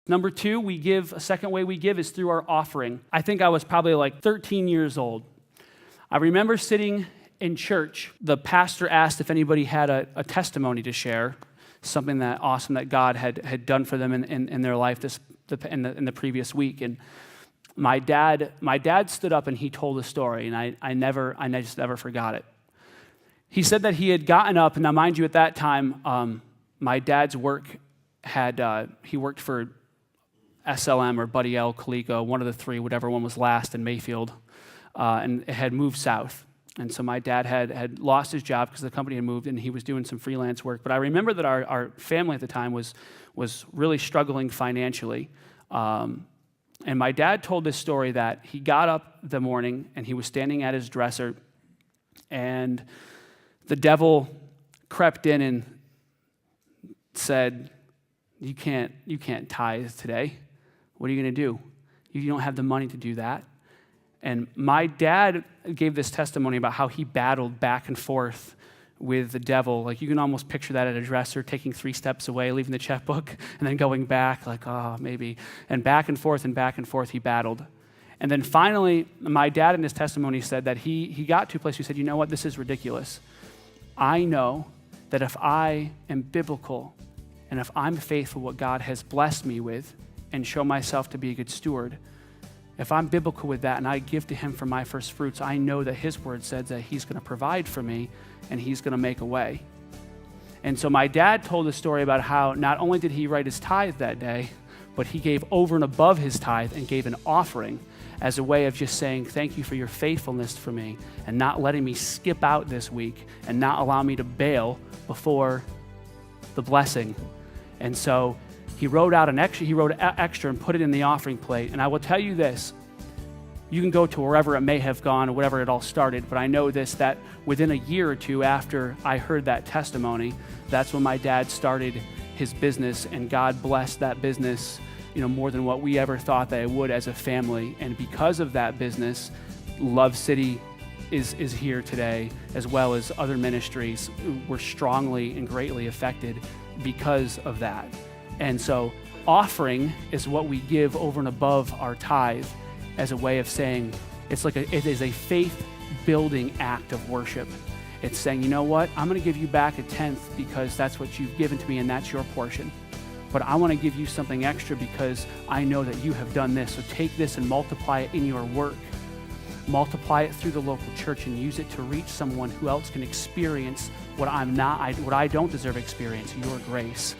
Number two, a second way we give is through our offering. I think I was probably like 13 years old. I remember sitting in church. The pastor asked if anybody had a testimony to share, something that awesome that God had done for them in their life in the previous week. And my dad stood up and he told a story, and I just never forgot it. He said that he had gotten up, and now mind you, at that time, my dad's work he worked for SLM or Buddy L, Coleco, one of the three, whatever one was last in Mayfield, and it had moved south. And so my dad had lost his job because the company had moved, and he was doing some freelance work. But I remember that our family at the time was really struggling financially. And my dad told this story that he got up the morning, and he was standing at his dresser, and the devil crept in and said, you can't tithe today. What are you going to do? You don't have the money to do that. And my dad gave this testimony about how he battled back and forth with the devil. Like, you can almost picture that at a dresser, taking 3 steps away, leaving the checkbook, and then going back, like, oh, maybe. And back and forth he battled. And then finally, my dad in his testimony said that he got to a place where he said, you know what, this is ridiculous. I know that if I am biblical and if I'm faithful what God has blessed me with and show myself to be a good steward, if I'm biblical with that and I give to him for my first fruits, I know that his word says that he's going to provide for me and he's going to make a way. And so my dad told a story about how not only did he write his tithe that day, but he gave over and above his tithe and gave an offering as a way of just saying, thank you for your faithfulness for me and not letting me skip out this week and not allow me to bail before the blessing. And so he wrote extra and put it in the offering plate. And I will tell you this, you can go to wherever it may have gone or whatever it all started, but I know this, that within a year or two after I heard that testimony, that's when my dad started his business, and God blessed that business, more than what we ever thought that it would as a family. And because of that business, Love City is here today, as well as other ministries were strongly and greatly affected because of that. And so offering is what we give over and above our tithe as a way of saying, it is a faith-building act of worship. It's saying, you know what, I'm going to give you back a 10th because that's what you've given to me and that's your portion. But I want to give you something extra because I know that you have done this. So take this and multiply it in your work. Multiply it through the local church and use it to reach someone who else can experience what I don't deserve to experience, your grace.